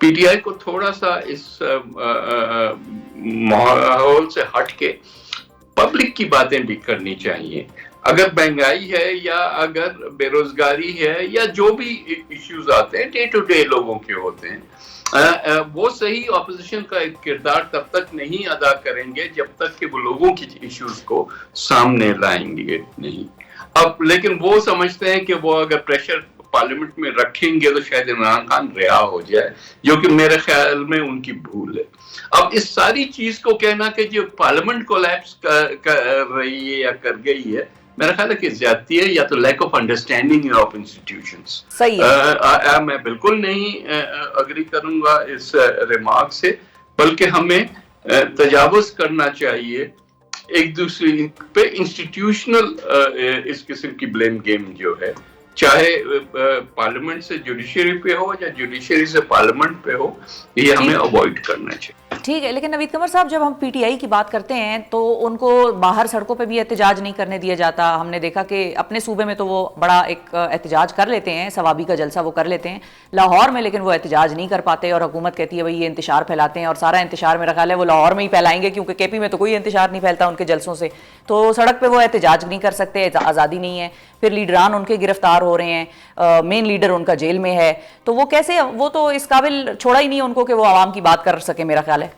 P T I کو تھوڑا سا اس ماحول سے ہٹ کے پبلک کی باتیں بھی کرنی چاہیے. اگر مہنگائی ہے یا اگر بے روزگاری ہے یا جو بھی ایشوز آتے ہیں ڈے ٹو ڈے لوگوں کے ہوتے ہیں, وہ صحیح اپوزیشن کا ایک کردار تب تک نہیں ادا کریں گے جب تک کہ وہ لوگوں کی ایشوز کو سامنے لائیں گے نہیں. اب لیکن وہ سمجھتے ہیں کہ وہ اگر پریشر پارلیمنٹ میں رکھیں گے تو شاید عمران خان رہا ہو جائے, جو کہ میرے خیال میں ان کی بھول ہے. اب اس ساری چیز کو کہنا کہ جو پارلیمنٹ کولیپس کر رہی ہے یا کر گئی ہے, میرا خیال ہے کہ زیادتی ہے یا تو lack of understanding of institutions. میں بالکل نہیں اگری کروں گا اس ریمارک سے, بلکہ ہمیں تجاوز کرنا چاہیے ایک دوسرے پہ. انسٹیٹیوشنل اس قسم کی بلیم گیم جو ہے, چاہے پارلیمنٹ سے جوڈیشری پہ ہو یا جوڈیشری سے پارلیمنٹ پہ ہو, یہ ہمیں اوائڈ کرنا چاہیے. ٹھیک ہے, لیکن نوید قمر صاحب جب ہم پی ٹی آئی کی بات کرتے ہیں تو ان کو باہر سڑکوں پہ بھی احتجاج نہیں کرنے دیا جاتا. ہم نے دیکھا کہ اپنے صوبے میں تو وہ بڑا ایک احتجاج کر لیتے ہیں, ثوابی کا جلسہ وہ کر لیتے ہیں لاہور میں, لیکن وہ احتجاج نہیں کر پاتے اور حکومت کہتی ہے بھائی یہ انتشار پھیلاتے ہیں, اور سارا انتشار میرا خیال ہے وہ لاہور میں ہی پھیلائیں گے کیونکہ کے پی میں تو کوئی انتشار نہیں پھیلتا ان کے جلسوں سے, تو سڑک پہ وہ احتجاج نہیں کر سکتے, آزادی نہیں ہے. پھر لیڈران ان کے گرفتار ہو رہے ہیں, مین لیڈر ان کا جیل میں ہے, تو وہ کیسے, وہ تو اس قابل چھوڑا ہی نہیں ان کو کہ وہ عوام کی بات کر سکے میرا خیال ہے.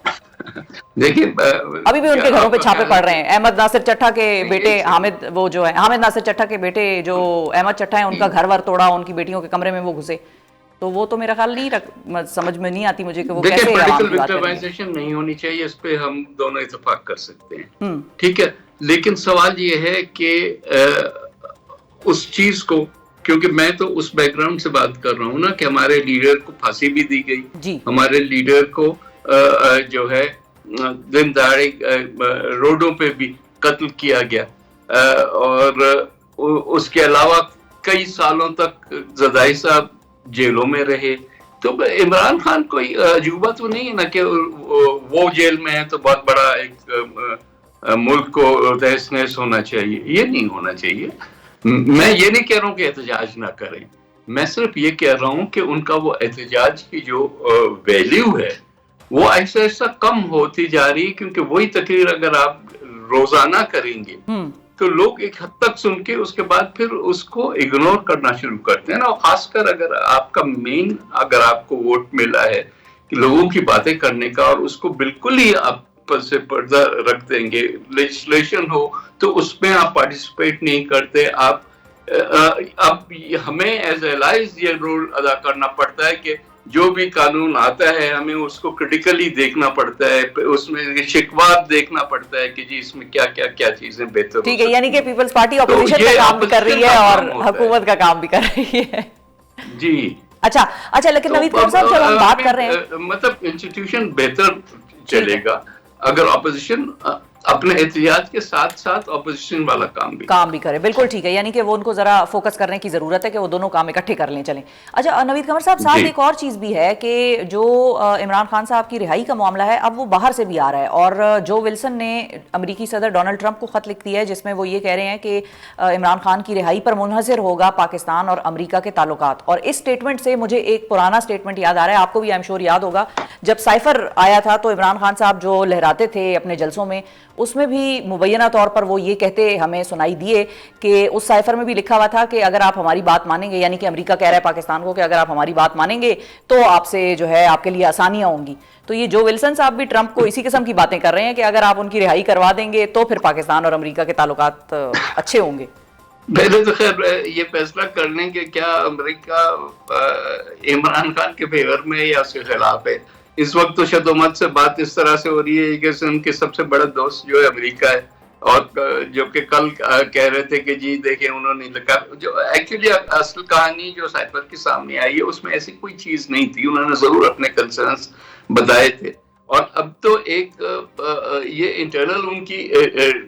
دیکھیے ابھی بھی ان کے گھروں پہ چھاپے پڑ رہے ہیں. احمد ناصر چٹھا کے بیٹے حامد, وہ جو ہے حامد ناصر چٹھا کے بیٹے جو احمد چٹھا ہیں, ان کا گھر ور توڑا, ان کی بیٹیوں کے کمرے میں وہ گھسے, تو وہ تو میرا خیال نہیں سمجھ میں نہیں آتی مجھے کہ وہ کیسے عوام کی بات کریں گے. نہیں ہونی چاہیے, اس پہ ہم دونوں اتفاق کر سکتے ہیں, ٹھیک ہے. لیکن سوال یہ ہے کہ اس چیز کو, کیونکہ میں تو اس بیک گراؤنڈ سے بات کر رہا ہوں نا کہ ہمارے لیڈر کو پھانسی بھی دی گئی, ہمارے لیڈر کو جو ہے دن دہاڑے روڈوں پہ بھی قتل کیا گیا, اور اس کے علاوہ کئی سالوں تک زدائی صاحب جیلوں میں رہے. تو عمران خان کوئی عجوبہ تو نہیں ہے نا کہ وہ جیل میں ہے تو بہت بڑا ایک ملک کو تہس نہس ہونا چاہیے. یہ نہیں ہونا چاہیے. میں یہ نہیں کہہ رہا ہوں کہ احتجاج نہ کریں, میں صرف یہ کہہ رہا ہوں کہ ان کا وہ احتجاج کی جو ویلیو ہے وہ ایسا ایسا کم ہوتی جا رہی ہے, کیونکہ وہی تقریر اگر آپ روزانہ کریں گے تو لوگ ایک حد تک سن کے اس کے بعد پھر اس کو اگنور کرنا شروع کرتے ہیں نا. خاص کر اگر آپ کا مین, اگر آپ کو ووٹ ملا ہے کہ لوگوں کی باتیں کرنے کا, اور اس کو بالکل ہی آپ سے پردہ رکھ دیں گے, لیجسلیشن ہو تو اس میں آپ پارٹیسپیٹ نہیں کرتے. آپ اب ہمیں ایز اے الائز یہ رول ادا کرنا پڑتا ہے کہ جو بھی قانون آتا ہے ہمیں اس کو کریٹیکلی دیکھنا پڑتا ہے, اس میں شکوات دیکھنا پڑتا ہے کہ جی اس میں کیا کیا کیا چیزیں بہتر. ٹھیک ہے, یعنی کہ پیپلز پارٹی اپوزیشن کا کام بھی کر رہی ہے اور حکومت کا کام بھی کر رہی ہے. جی اچھا, لیکن نوید قمر صاحب جب ہم بات کر رہے ہیں, مطلب انسٹیٹیوشن بہتر چلے گا اگر اپوزیشن اپنے احتجاج کے ساتھ ساتھ اپوزیشن والا کام بھی کرے. بالکل ٹھیک ہے, یعنی کہ وہ ان کو ذرا فوکس کرنے کی ضرورت ہے کہ وہ دونوں کام اکٹھے کر لیں. چلیں, اچھا نوید قمر صاحب, ساتھ ایک اور چیز بھی ہے کہ جو عمران خان صاحب کی رہائی کا معاملہ ہے اب وہ باہر سے بھی آ رہا ہے, اور جو ولسن نے امریکی صدر ڈونلڈ ٹرمپ کو خط لکھ دیا ہے جس میں وہ یہ کہہ رہے ہیں کہ عمران خان کی رہائی پر منحصر ہوگا پاکستان اور امریکہ کے تعلقات. اور اس سٹیٹمنٹ سے مجھے ایک پرانا سٹیٹمنٹ یاد آ رہا ہے, آپ کو بھی آئی ایم شور یاد ہوگا, جب سائفر آیا تھا تو عمران خان صاحب جو لہراتے تھے اپنے جلسوں میں, اس میں بھی مبینہ طور پر وہ یہ کہتے ہمیں سنائی دیے کہ اس سائفر میں بھی لکھا ہوا تھا کہ اگر آپ ہماری بات مانیں گے, یعنی کہ امریکہ کہہ رہا ہے پاکستان کو کہ اگر آپ ہماری بات مانیں گے تو آپ سے جو ہے آپ کے لیے آسانیاں ہوں گی. تو یہ جو ولسن صاحب بھی ٹرمپ کو اسی قسم کی باتیں کر رہے ہیں کہ اگر آپ ان کی رہائی کروا دیں گے تو پھر پاکستان اور امریکہ کے تعلقات اچھے ہوں گے. پہلے تو خیر یہ فیصلہ کر لیں کہ کیا امریکہ عمران خان کے فیور میں یا اس کے خلاف ہے. اس وقت تو شدومت سے بات اس طرح سے ہو رہی ہے کہ ان کے سب سے بڑا دوست جو ہے امریکہ ہے, اور جو کہ کل کہہ رہے تھے کہ جی دیکھیں انہوں نے لکھا, جو ایکچولی اصل کہانی جو سائفر کے سامنے آئی ہے اس میں ایسی کوئی چیز نہیں تھی, انہوں نے ضرور اپنے کنسرنس بتائے تھے. اور اب تو ایک یہ انٹرنل ان کی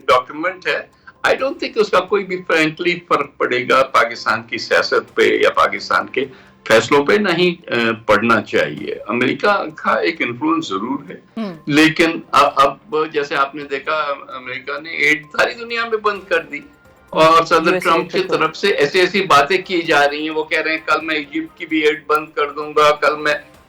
ڈاکیومنٹ ہے, آئی ڈونٹ تھنک اس کا کوئی بھی فرینکلی فرق پڑے گا پاکستان کی سیاست پہ یا پاکستان کے فیصلوں پہ نہیں پڑھنا چاہیے. امریکہ کا ایک انفلوئنس ضرور ہے, لیکن اب جیسے آپ نے دیکھا امریکہ نے ایڈ ساری دنیا میں بند کر دی, اور صدر ٹرمپ کی طرف سے ایسی ایسی باتیں کی جا رہی ہیں. وہ کہہ رہے ہیں کل میں ایجپٹ کی بھی ایڈ بند کر دوں گا, کل میں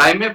IMF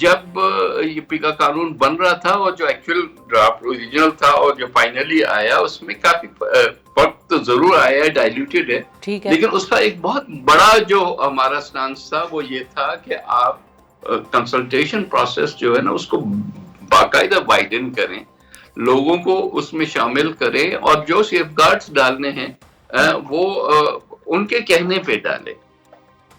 جب یہ پیکا قانون بن رہا تھا اور جو ایکچوئل ڈرافٹ اوریجنل تھا اور جو فائنلی آیا اس میں کافی فرق تو ضرور آیا ہے, ڈائلیوٹیڈ ہے, لیکن اس کا ایک بہت بڑا جو ہمارا سٹانس تھا وہ یہ تھا کہ آپ کنسلٹیشن پروسیس جو ہے نا اس کو باقاعدہ وائڈن کریں, لوگوں کو اس میں شامل کریں اور جو سیف گارڈز ڈالنے ہیں وہ ان کے کہنے پہ ڈالیں.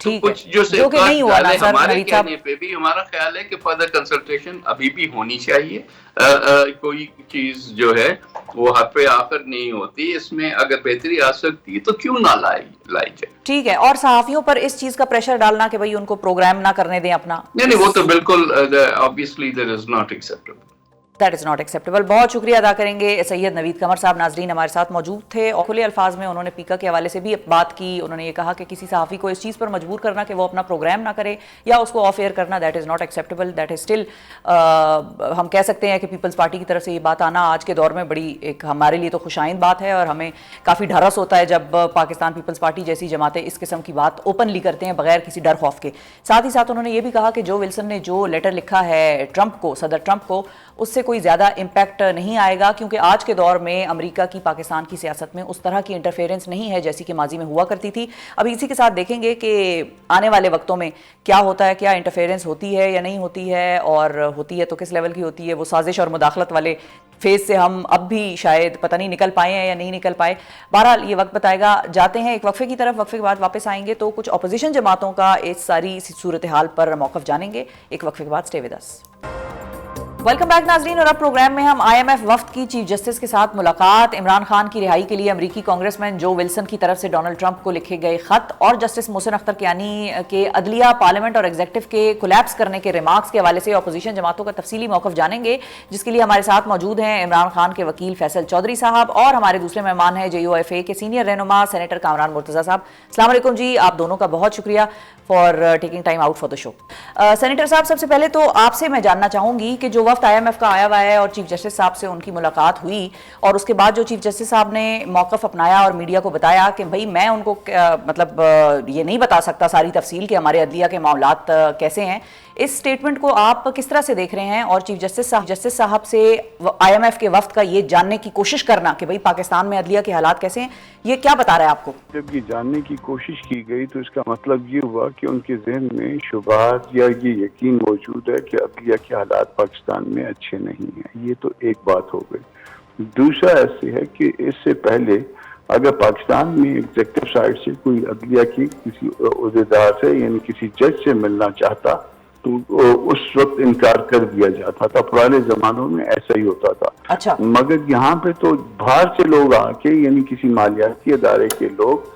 کچھ جو سیف گارڈز ڈالے ہمارے کہنے پہ بھی, ہمارا خیال ہے کہ فردر کنسلٹیشن ابھی بھی ہونی چاہیے. کوئی چیز جو ہے وہ حد پہ آ کر نہیں ہوتی, اس میں اگر بہتری آ سکتی ہے تو کیوں نہ لائی جائے. ٹھیک ہے, اور صحافیوں پر اس چیز کا پریشر ڈالنا کہ بھئی ان کو پروگرام نہ کرنے دیں اپنا, نہیں وہ تو بالکل obviously that is not acceptable. That is not acceptable. بہت شکریہ ادا کریں گے سید نوید قمر صاحب. ناظرین ہمارے ساتھ موجود تھے اور کھلے الفاظ میں انہوں نے پیکا کے حوالے سے بھی بات کی. انہوں نے یہ کہا کہ کسی صحافی کو اس چیز پر مجبور کرنا کہ وہ اپنا پروگرام نہ کرے یا اس کو آف ایئر کرنا, that is not acceptable. That is still ہم کہہ سکتے ہیں کہ پیپلز پارٹی کی طرف سے یہ بات آنا آج کے دور میں بڑی ایک ہمارے لیے تو خوش آئند بات ہے, اور ہمیں کافی ڈھرس ہوتا ہے جب پاکستان پیپلز پارٹی جیسی جماعتیں اس قسم کی بات اوپنلی کرتے ہیں بغیر کسی ڈر خوف کے. ساتھ ہی ساتھ انہوں نے یہ بھی کہا کہ جو ولسن نے جو لیٹر لکھا ہے ٹرمپ کو, صدر ٹرمپ کو, اس سے کوئی زیادہ امپیکٹ نہیں آئے گا, کیونکہ آج کے دور میں امریکہ کی پاکستان کی سیاست میں اس طرح کی انٹرفیرنس نہیں ہے جیسی کہ ماضی میں ہوا کرتی تھی. ابھی اسی کے ساتھ دیکھیں گے کہ آنے والے وقتوں میں کیا ہوتا ہے, کیا انٹرفیرنس ہوتی ہے یا نہیں ہوتی ہے, اور ہوتی ہے تو کس لیول کی ہوتی ہے. وہ سازش اور مداخلت والے فیز سے ہم اب بھی شاید پتہ نہیں نکل پائے ہیں یا نہیں نکل پائے. بہرحال یہ وقت بتائے گا. جاتے ہیں ایک وقفے کی طرف, وقفے کے بعد واپس آئیں گے تو کچھ اپوزیشن جماعتوں کا اس ساری صورتحال پر موقف جانیں گے. ایک وقفے کے بعد stay with us. Welcome back ناظرین, اور اب پروگرام میں ہم آئی ایم ایف وفد کی چیف جسٹس کے ساتھ ملاقات, عمران خان کی رہائی کے لیے امریکی کانگریس مین جو ولسن کی طرف سے ڈونلڈ ٹرمپ کو لکھے گئے خط, اور جسٹس محسن اختر کیانی کے عدلیہ, پارلیمنٹ اور ایگزیکٹو کے کولیپس کرنے کے ریمارکس کے حوالے سے اپوزیشن جماعتوں کا تفصیلی موقف جانیں گے, جس کے لیے ہمارے ساتھ موجود ہیں عمران خان کے وکیل فیصل چودھری صاحب, اور ہمارے دوسرے مہمان ہیں JUIFA کے سینئر رہنما سینیٹر کامران مرتضیٰ صاحب. السلام علیکم جی, آپ دونوں کا بہت شکریہ for taking time out for the show. Senator صاحب, سب سے پہلے تو آپ سے میں جاننا چاہوں گی کہ جو وفد آئی ایم ایف کا آیا ہوا ہے اور چیف جسٹس صاحب سے ان کی ملاقات ہوئی, اور اس کے بعد جو چیف جسٹس صاحب نے موقف اپنایا اور میڈیا کو بتایا کہ بھئی میں ان کو مطلب یہ نہیں بتا سکتا ساری تفصیل کہ ہمارے عدلیہ کے معاملات کیسے ہیں, اس سٹیٹمنٹ کو آپ کس طرح سے دیکھ رہے ہیں, اور چیف جسٹس صاحب سے آئی ایم ایف کے وفد کا یہ جاننے کی کوشش کرنا کہ بھئی پاکستان میں عدلیہ کے حالات کیسے ہیں, یہ کیا بتا رہا ہے آپ کو؟ جب یہ جاننے کی کوشش کی گئی تو اس کا مطلب یہ ہوا کہ ان کے ذہن میں شبہات یا یہ یقین موجود ہے کہ عدلیہ کے حالات پاکستان میں اچھے نہیں ہیں. یہ تو ایک بات ہو گئی. دوسرا ایسے ہے کہ اس سے پہلے اگر پاکستان میں ایگزیکٹو سائڈ سے کوئی عدلیہ کی کسی عہدیدار سے یعنی کسی جج سے ملنا چاہتا تو اس وقت انکار کر دیا جاتا تھا. پرانے زمانوں میں ایسا ہی ہوتا تھا. اچھا. مگر یہاں پہ تو باہر سے لوگ آ کے یعنی کسی مالیاتی ادارے کے لوگ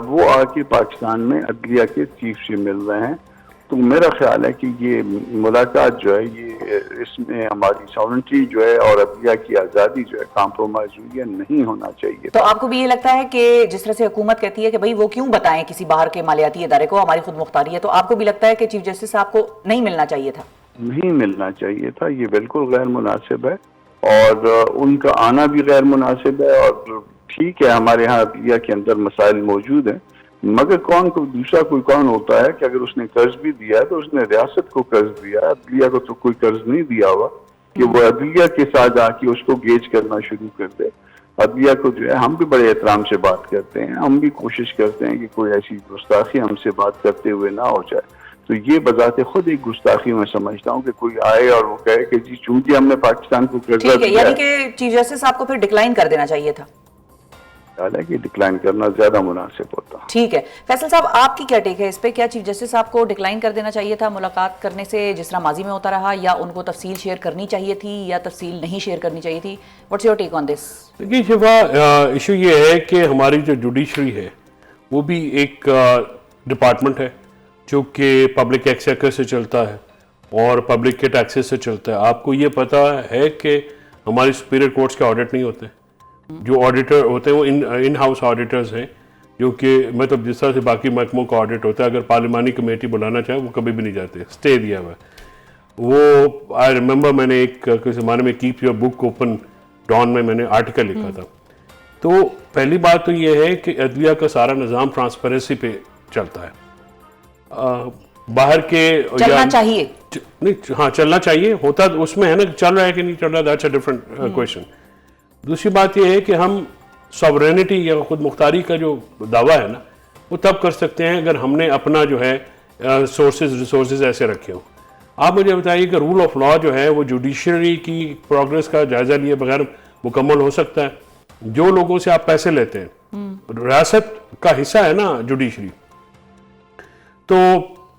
وہ آ کے پاکستان میں عدلیہ کے چیف سے مل رہے ہیں. تو میرا خیال ہے کہ یہ ملاقات جو ہے یہ اس میں ہماری ساورنٹی جو ہے اور عدلیہ کی آزادی جو ہے کمپرومائز ہوئی ہے, نہیں ہونا چاہیے. تو آپ کو بھی یہ لگتا ہے کہ جس طرح سے حکومت کہتی ہے کہ بھئی وہ کیوں بتائیں کسی باہر کے مالیاتی ادارے کو, ہماری خود مختاری ہے, تو آپ کو بھی لگتا ہے کہ چیف جسٹس صاحب کو نہیں ملنا چاہیے تھا؟ نہیں ملنا چاہیے تھا. یہ بالکل غیر مناسب ہے اور ان کا آنا بھی غیر مناسب ہے. اور ٹھیک ہے ہمارے ہاں عدلیہ کے اندر مسائل موجود ہیں, مگر دوسرا کوئی کون ہوتا ہے کہ اگر اس نے قرض بھی دیا ہے تو اس نے ریاست کو قرض دیا ہے, عدلیہ کو تو کوئی قرض نہیں دیا ہوا کہ وہ عدلیہ کے ساتھ آ کے اس کو گیج کرنا شروع کر دے. عدلیہ کو جو ہے ہم بھی بڑے احترام سے بات کرتے ہیں, ہم بھی کوشش کرتے ہیں کہ کوئی ایسی گستاخی ہم سے بات کرتے ہوئے نہ ہو جائے. تو یہ بذات خود ایک گستاخی میں سمجھتا ہوں کہ کوئی آئے اور وہ کہے کہ جی چونکہ ہم نے پاکستان کو قرضہ دیا ہے, یعنی کہ چیف جسٹس صاحب کو پھر ڈکلائن کر دینا چاہیے تھا. حالانکہ ڈکلائن کرنا زیادہ مناسب ہوتا. ٹھیک ہے فیصل صاحب, آپ کی کیا ٹیک ہے اس پہ, کیا چیف جسٹس صاحب کو ڈکلائن کر دینا چاہیے تھا ملاقات کرنے سے جس طرح ماضی میں ہوتا رہا, یا ان کو تفصیل شیئر کرنی چاہیے تھی یا تفصیل نہیں شیئر کرنی چاہیے تھی؟ واٹس یور ٹیک آن دس؟ دیکھیے شفا, ایشو یہ ہے کہ ہماری جو جوڈیشری ہے وہ بھی ایک ڈپارٹمنٹ ہے جو کہ پبلک ایکسچیکر سے چلتا ہے اور پبلک کے ٹیکسز سے چلتا ہے. آپ کو یہ پتہ ہے کہ ہماری سپیریئر کورٹس کے آڈٹ نہیں ہوتے, جو آڈیٹر ہوتے ہیں وہ ان ہاؤس آڈیٹرز ہیں, جو کہ مطلب جس طرح سے باقی محکموں کا آڈٹ ہوتا ہے اگر پارلیمانی کمیٹی بلانا چاہے وہ کبھی بھی نہیں جاتے, اسٹے دیا ہوا ہے. وہ آئی ریممبر میں نے ایک زمانے میں keep your book open Dawn میں نے آرٹیکل لکھا تھا. تو پہلی بات تو یہ ہے کہ عدلیہ کا سارا نظام ٹرانسپیرنسی پہ چلتا ہے. باہر کے چلنا چاہیے نہیں، ہاں چلنا چاہیے، ہوتا اس میں ہے نا، چل رہا ہے کہ نہیں چل رہا، دیٹس اے ڈفرنٹ کویشچن. دوسری بات یہ ہے کہ ہم ساورینٹی یا خود مختاری کا جو دعویٰ ہے نا، وہ تب کر سکتے ہیں اگر ہم نے اپنا جو ہے ریسورسز ایسے رکھے ہوں. آپ مجھے بتائیے کہ رول آف لا جو ہے وہ جوڈیشری کی پروگرس کا جائزہ لیے بغیر مکمل ہو سکتا ہے؟ جو لوگوں سے آپ پیسے لیتے ہیں، ریاست کا حصہ ہے نا جوڈیشری، تو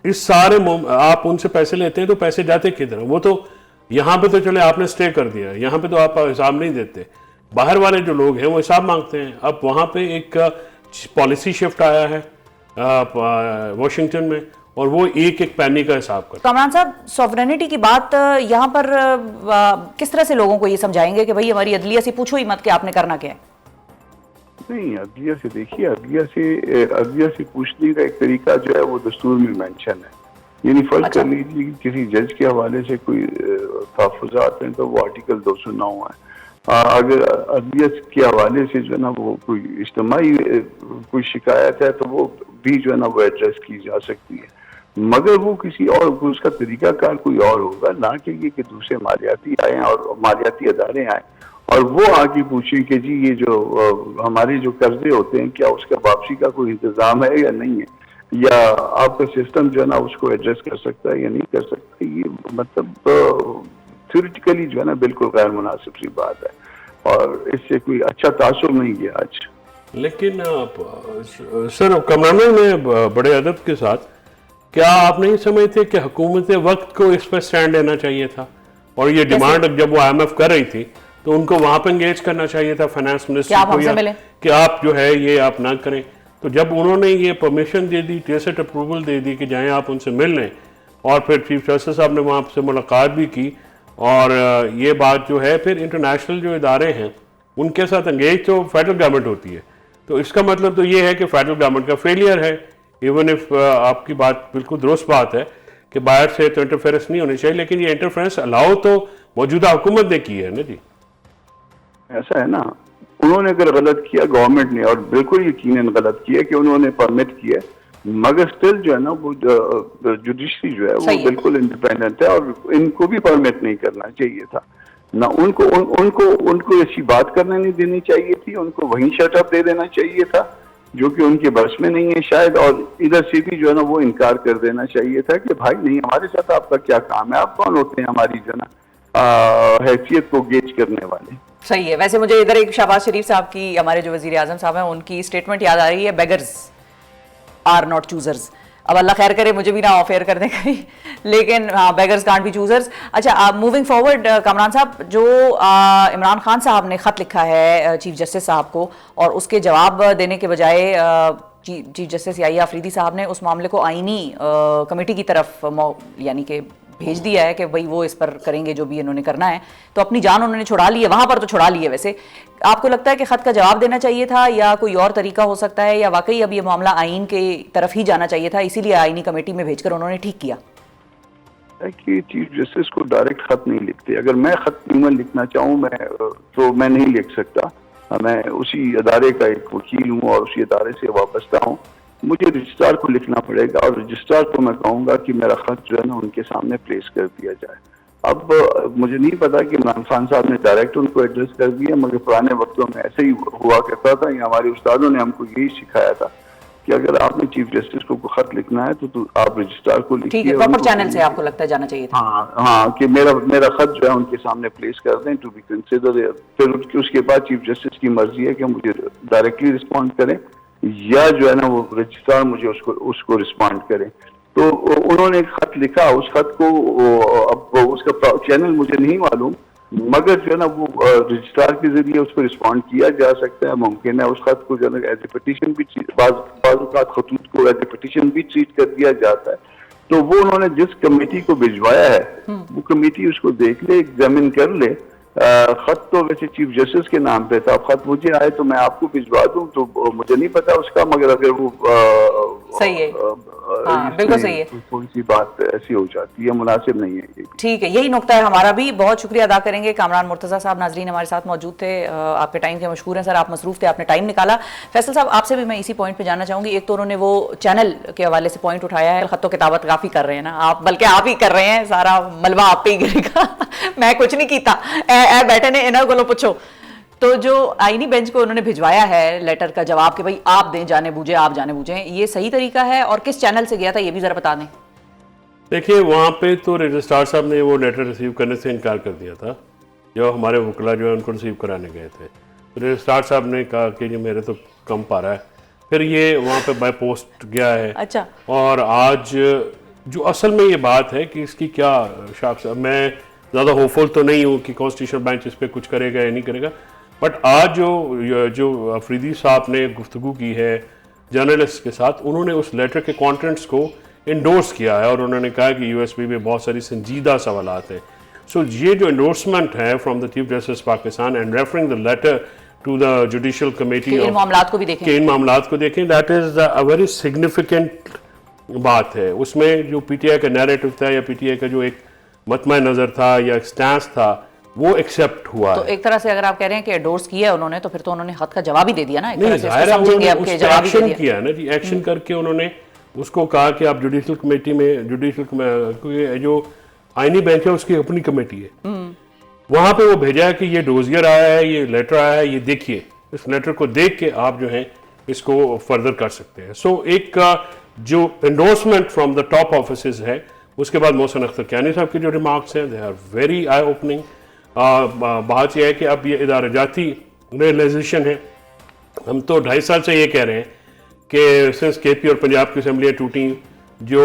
اس سارے آپ ان سے پیسے لیتے ہیں تو پیسے جاتے کدھر؟ وہ تو یہاں پہ تو چلے آپ نے سٹے کر دیا، یہاں پہ تو آپ حساب نہیں دیتے، باہر والے جو لوگ ہیں وہ حساب مانگتے ہیں. اب وہاں پہ ایک پالیسی شفٹ آیا ہے واشنگٹن میں، اور وہ ایک ایک پینی کا حساب کرتا ہے. کامران صاحب، سوورینٹی کی بات یہاں پر کس طرح سے لوگوں کو یہ سمجھائیں گے کہ بھائی ہماری عدلیہ سے پوچھو ہی مت کہ آپ نے کرنا کیا ہے؟ نہیں، عدلیہ سے دیکھیے، عدلیہ سے پوچھنے کا ایک طریقہ جو ہے وہ دستور میں مینشن ہے. یعنی فرض کر لیجیے کہ کسی جج کے حوالے سے کوئی تحفظات ہیں تو وہ آرٹیکل 209 ہے. اگر عدلیہ کے حوالے سے جو ہے نا وہ کوئی اجتماعی کوئی شکایت ہے تو وہ بھی جو ہے نا وہ ایڈریس کی جا سکتی ہے، مگر وہ کسی اور اس کا طریقہ کار کوئی اور ہوگا، نہ کہ یہ کہ دوسرے مالیاتی آئیں اور مالیاتی ادارے آئیں اور وہ آگے پوچھیں کہ جی یہ جو ہمارے جو قرضے ہوتے ہیں کیا اس کا واپسی کا کوئی انتظام ہے یا نہیں ہے، یا آپ کا سسٹم جو ہے نا اس کو ایڈریس کر سکتا ہے یا نہیں کر سکتا. یہ مطلب تھیوریٹیکلی جو ہے نا بالکل غیر مناسب سی بات ہے، اور اس سے کوئی اچھا تاثر نہیں گیا آج. لیکن سر کمرانوں نے بڑے ادب کے ساتھ، کیا آپ نہیں سمجھتے کہ حکومت وقت کو اس پہ سٹینڈ لینا چاہیے تھا؟ اور یہ ڈیمانڈ جب وہ IMF کر رہی تھی تو ان کو وہاں پہ انگیج کرنا چاہیے تھا، فائنانس منسٹر کو، کہ آپ جو ہے یہ آپ نہ کریں. تو جب انہوں نے یہ پرمیشن دے دی، ٹیسٹ اپروول دے دی کہ جائیں آپ ان سے مل لیں، اور پھر چیف جسٹس صاحب نے وہاں سے ملاقات بھی کی، اور یہ بات جو ہے پھر انٹرنیشنل جو ادارے ہیں ان کے ساتھ انگیج تو فیڈرل گورنمنٹ ہوتی ہے. تو اس کا مطلب تو یہ ہے کہ فیڈرل گورنمنٹ کا فیلئر ہے. ایون اف آپ کی بات بالکل درست بات ہے کہ باہر سے تو انٹرفیئرنس نہیں ہونی چاہیے، لیکن یہ انٹرفیئرنس الاؤ تو موجودہ حکومت نے کی ہے نا جی. ایسا ہے نا، انہوں نے اگر غلط کیا گورنمنٹ نے، اور بالکل یقیناً غلط کیا کہ انہوں نے پرمٹ کیا، مگر اسٹل جو ہے نا وہ جوڈیشری جو ہے وہ بالکل انڈیپینڈنٹ ہے، اور ان کو بھی پرمٹ نہیں کرنا چاہیے تھا. نہ ان کو ایسی بات کرنے نہیں دینی چاہیے تھی، ان کو وہیں شٹ اپ دے دینا چاہیے تھا، جو کہ ان کے بس میں نہیں ہے شاید، اور ادھر سے بھی جو ہے نا وہ انکار کر دینا چاہیے تھا کہ بھائی نہیں، ہمارے ساتھ آپ کا کیا کام ہے، آپ کون ہوتے ہیں ہماری جو ہے نا حیثیت کو گیج کرنے والے. صحیح ہے. ویسے مجھے ادھر ایک شہباز شریف صاحب کی، ہمارے جو وزیر اعظم صاحب ہیں، ان کی اسٹیٹمنٹ یاد آ رہی ہے، بیگرز آر ناٹ چوزرز. اب اللہ خیر کرے مجھے بھی نہ آف ایئر کر دیں کہیں، لیکن ہاں، بیگرز کانٹ بی چوزرز. اچھا، موونگ فارورڈ کامران صاحب، جو عمران خان صاحب نے خط لکھا ہے چیف جسٹس صاحب کو، اور اس کے جواب دینے کے بجائے چیف جسٹس یحییٰ آفریدی صاحب نے اس معاملے کو آئینی کمیٹی کی طرف یعنی کہ بھیج دیا ہے کہ بھئی وہ اس پر کریں گے جو بھی انہوں نے کرنا ہے. تو اپنی جان انہوں نے چھڑا لی ہے، وہاں پر تو چھڑا لی ہے. ویسے آپ کو لگتا ہے کہ خط کا جواب دینا چاہیے تھا، یا کوئی اور طریقہ ہو سکتا ہے، یا واقعی اب یہ معاملہ آئین کے طرف ہی جانا چاہیے تھا، اسی لیے آئینی کمیٹی میں بھیج کر انہوں نے ٹھیک کیا؟ کہ چیف جسٹس کو ڈائریکٹ خط نہیں لکھتے. اگر میں خط عموماً لکھنا چاہوں تو میں نہیں لکھ سکتا. میں اسی ادارے کا ایک وکیل ہوں اور اسی ادارے سے وابستہ ہوں. مجھے رجسٹرار کو لکھنا پڑے گا، اور رجسٹرار کو میں کہوں گا کہ میرا خط جو ہے نا ان کے سامنے پلیس کر دیا جائے. اب مجھے نہیں پتا کہ عمران خان صاحب نے ڈائریکٹ ان کو ایڈریس کر دیا، مگر پرانے وقتوں میں ایسے ہی ہوا کرتا تھا. یا ہمارے استادوں نے ہم کو یہی سکھایا تھا کہ اگر آپ نے چیف جسٹس کو خط لکھنا ہے تو آپ رجسٹرار کو لکھیے. ٹھیک ہے، پراپر چینل سے آپ کو لگتا ہے جانا چاہیے تھا. ہاں کہ میرا خط جو ہے ان کے سامنے پلیس کر دیں ٹو بی کنسیڈر. پھر اس کے بعد چیف جسٹس کی مرضی ہے کہ مجھے ڈائریکٹلی رسپونڈ کریں، یا جو ہے نا وہ رجسٹرار مجھے اس کو رسپونڈ کرے. تو انہوں نے ایک خط لکھا، اس خط کو اب اس کا چینل مجھے نہیں معلوم، مگر جو ہے نا وہ رجسٹرار کے ذریعے اس کو رسپونڈ کیا جا سکتا ہے. ممکن ہے اس خط کو جو ہے نا ایز اے پٹیشن بھی، بعض اوقات خطوط کو ایز اے پٹیشن بھی ٹریٹ کر دیا جاتا ہے. تو وہ انہوں نے جس کمیٹی کو بھجوایا ہے وہ کمیٹی اس کو دیکھ لے، ایگزامن کر لے. خط تو ویسے چیف جسٹس کے نام پہ تھا. اب خط مجھے آئے تو میں آپ کو بھجوا دوں تو مجھے نہیں پتا اس کا، مگر اگر وہ بالکل صحیح ہے. تھوڑی سی بات ایسی ہو جاتی ہے, مناسب نہیں ہے یہ. ٹھیک ہے, یہی نقطہ ہے ہمارا بھی. بہت شکریہ ادا کریں گے کامران مرتضیٰ صاحب, ناظرین ہمارے ساتھ موجود تھے. آپ کے ٹائم کے مشکور ہیں سر, آپ مصروف تھے, آپ نے ٹائم نکالا. فیصل صاحب آپ سے بھی میں اسی پوائنٹ پہ جاننا چاہوں گی. ایک تو انہوں نے وہ چینل کے حوالے سے پوائنٹ اٹھایا ہے, خط و کتابت کافی کر رہے ہیں نا آپ, بلکہ آپ ہی کر رہے ہیں, سارا ملبہ آپ پہ ہی گرے گا. میں کچھ نہیں کیتا, اے بیٹھے نے انہوں کو پوچھو. تو جو آئینی بینچ کو انہوں نے بھجوایا ہے لیٹر کا جواب کہ بھائی آپ دیں جانے بوجھے, آپ جانے بوجھیں, یہ صحیح طریقہ ہے؟ اور کس چینل سے گیا تھا یہ بھی ذرا بتا دیں. دیکھیے وہاں پہ تو رجسٹرار صاحب نے وہ لیٹر ریسیو کرنے سے انکار کر دیا تھا, جو ہمارے وکلا جو ہے ان کو ریسیو کرانے گئے تھے. رجسٹرار صاحب نے کہا کہ یہ میرے تو کم پا رہا ہے, پھر یہ وہاں پہ بائی پوسٹ گیا ہے. اچھا, اور آج جو اصل میں یہ بات ہے کہ اس کی کیا شاخ, میں زیادہ ہوپفل تو نہیں ہوں کہ کانسٹیٹیوشنل بینچ اس پہ کچھ کرے گا یا نہیں کرے گا, بٹ آج جو افریدی صاحب نے گفتگو کی ہے جرنلسٹ کے ساتھ, انہوں نے اس لیٹر کے کانٹینٹس کو انڈورس کیا ہے اور انہوں نے کہا کہ یو ایس پی میں بہت ساری سنجیدہ سوالات ہیں. سو یہ جو انڈورسمنٹ ہے from the chief justice Pakistan and referring the letter to the judicial committee, ان معاملات کو بھی دیکھیں, کہ ان معاملات کو دیکھیں, that is a very significant بات ہے. اس میں جو پی ٹی آئی کا نیریٹو تھا یا پی ٹی آئی کا جو ایک مطمع نظر تھا یا ایک سٹانس تھا وہ ایکسیپٹ ہوا. تو ایک طرح سے اگر آپ کہہ رہے ہیں کہ انڈورس کیا ہے انہوں نے, تو پھر تو انہوں نے خط کا جواب ہی دے دیا نا. نہیں ظاہر ہے انہوں نے اس پہ ایکشن کیا نا جی, ایکشن کر کے انہوں نے اس کو کہا کہ آپ جوڈیشل کمیٹی میں, جوڈیشل جو آئینی بینچ ہے اس کی اپنی کمیٹی ہے, وہاں پہ وہ بھیجا ہے کہ یہ ڈوزیئر آیا ہے, یہ لیٹر آیا ہے, یہ دیکھیے, اس لیٹر کو دیکھ کے آپ جو ہیں اس کو فردر کر سکتے ہیں. سو ایک جو endorsement from the top offices ہے. اس کے بعد محسن اختر کیانی صاحب کے جو ریمارکس ہیں, they are very eye opening. بات یہ ہے کہ اب یہ ادارہ جاتی ریئلائزیشن ہے. ہم تو 2.5 سال سے یہ کہہ رہے ہیں کہ سنس کے پی اور پنجاب کی اسمبلیاں ٹوٹیں, جو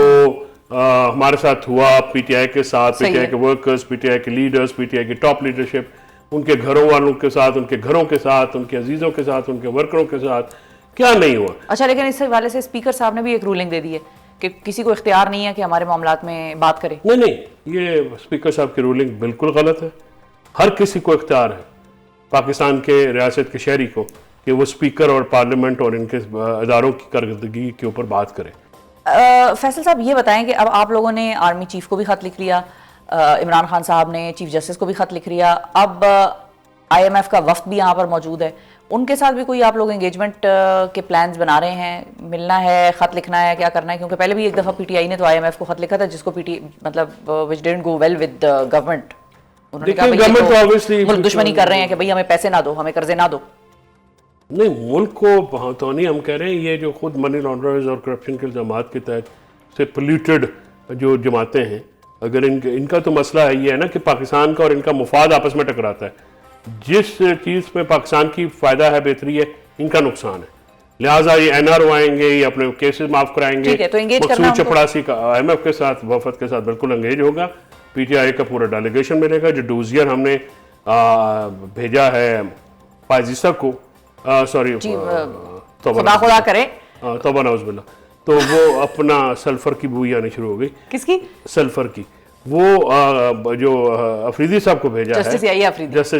ہمارے ساتھ ہوا پی ٹی آئی کے ساتھ, پی ٹی آئی کے ورکرز, پی ٹی آئی کے لیڈرز, پی ٹی آئی کی ٹاپ لیڈرشپ, ان کے گھروں والوں کے ساتھ, ان کے گھروں کے ساتھ, ان کے عزیزوں کے ساتھ, ان کے ورکروں کے ساتھ کیا نہیں ہوا. اچھا, لیکن اس حوالے سے اسپیکر صاحب نے بھی ایک رولنگ دے دی ہے کہ کسی کو اختیار نہیں ہے کہ ہمارے معاملات میں بات کرے. نہیں, یہ اسپیکر صاحب کی رولنگ بالکل غلط ہے. ہر کسی کو اختیار ہے پاکستان کے ریاست کے شہری کو کہ وہ اسپیکر اور پارلیمنٹ اور ان کے اداروں کی کارکردگی کے اوپر بات کرے. فیصل صاحب یہ بتائیں کہ اب آپ لوگوں نے آرمی چیف کو بھی خط لکھ لیا, عمران خان صاحب نے چیف جسٹس کو بھی خط لکھ لیا, اب آئی ایم ایف کا وفد بھی یہاں پر موجود ہے, ان کے ساتھ بھی کوئی آپ لوگ انگیجمنٹ کے پلانز بنا رہے ہیں؟ ملنا ہے, خط لکھنا ہے, کیا کرنا ہے؟ کیونکہ پہلے بھی ایک دفعہ پی ٹی آئی نے تو آئی ایم ایف کو خط لکھا تھا جس کو مطلب which didn't go well with the government. انہوں نے کہا ملک دشمنی کر رہے ہیں کہ بھئی ہمیں پیسے نہ دو, ہمیں قرضے نہ دو. نہیں, ملک کو تو نہیں ہم کہہ رہے ہیں, یہ جو خود منی لانڈررز اور کرپشن کے الزامات کے تحت سے پولیوٹڈ جو جماعتیں ہیں, اگر ان کا تو مسئلہ ہے یہ ہے نا کہ پاکستان کا اور ان کا مفاد آپس میں ٹکراتا ہے. جس چیز پہ پاکستان کی فائدہ ہے, بہتری ہے, ان کا نقصان ہے. لہٰذا یہ این آر او آئیں گے, یہ اپنے کیسز معاف کرائیں گے. مقصود چپڑاسی کا آئی ایم ایف کے ساتھ, وفد کے ساتھ بالکل انگیج ہوگا. پی ٹی آئی کا پورا ڈیلیگیشن ملے گا. جو ڈوزیئر ہم نے بھیجا ہے فائزیسا کو, سوری خدا کرے, توبہ نعوذ باللہ, تو وہ اپنا سلفر کی بوئی آنی شروع ہو گئی. کس کی؟ سلفر کی. وہ جو افریدی صاحب کو بھیجا ہے, جسٹس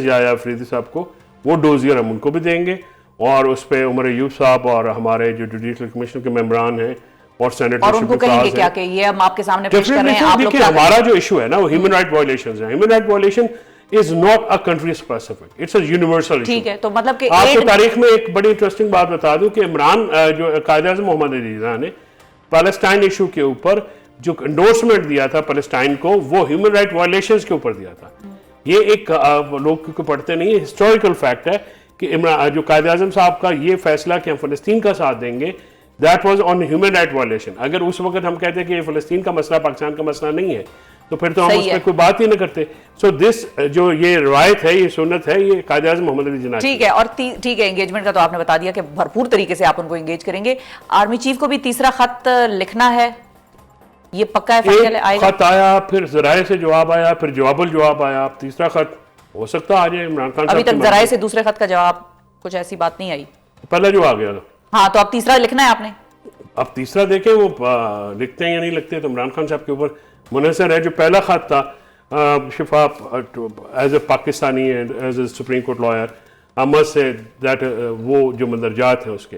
یحییٰ افریدی صاحب کو, وہ ڈوزیئر ہم ان کو بھی دیں گے. اور اس پہ عمر ایوب صاحب اور ہمارے جو جوڈیشل کمیشن کے ممبران ہیں اور سینیٹر, اور ان کو کہیں گے کیا کہ یہ ہم آپ کے سامنے پیش کر رہے ہیں, آپ لوگ کیا ہمارا جو ایشو ہے نا وہ ہیومن رائٹ وائلیشنز ہیں. Human right violation is not a country specific, it's a universal issue. ٹھیک ہے, تو مطلب کہ آپ کو تاریخ میں ایک بڑی انٹرسٹنگ بات بتا دوں کہ عمران جو قائد اعظم محمد علی جناح نے پیلسٹائن ایشو کے اوپر جو انڈورسمنٹ دیا تھا پیلسٹائن کو, وہ ہیومن رائٹ وائلیشنز کے اوپر دیا تھا. یہ ایک لوگ کیونکہ پڑھتے نہیں ہے, ہسٹوریکل فیکٹ ہے کہ جو قائد اعظم صاحب کا یہ فیصلہ کہ ہم فلسطین کا ساتھ دیں گے, that was on human right violation. اگر اس وقت ہم کہتے کہ یہ فلسطین کا مسئلہ پاکستان کا مسئلہ نہیں ہے تو پھر تو ہم اس پہ کوئی بات ہی نہ کرتے. سو دس جو یہ روایت ہے, یہ سنت ہے, یہ قائد اعظم محمد علی جناح. ٹھیک ہے, اور ٹھیک ہے, انگیجمنٹ کا تو آپ نے بتا دیا کہ بھرپور طریقے سے آپ ان کو انگیج کریں گے. آرمی چیف کو بھی تیسرا خط لکھنا ہے, یہ پکا ہے, فائنل آئے گا؟ خط آیا, پھر ذرائع سے جواب آیا, پھر جواب الجواب آیا, اب تیسرا خط ہو سکتا آ جائے عمران خان صاحب. ابھی تک ذرائع سے دوسرے خط کا جواب کچھ ایسی بات نہیں آئی, پہلا جو آ گیا تھا. ہاں, تو اب تیسرا لکھنا ہے آپ نے. اب تیسرا دیکھیں وہ لکھتے ہیں یا نہیں لکھتے, تو عمران خان صاحب کے اوپر منحصر ہے. جو پہلا خط تھا شفاف as a Pakistani as a supreme court lawyer, I must say that وہ جو مندرجات ہیں اس کے,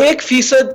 1%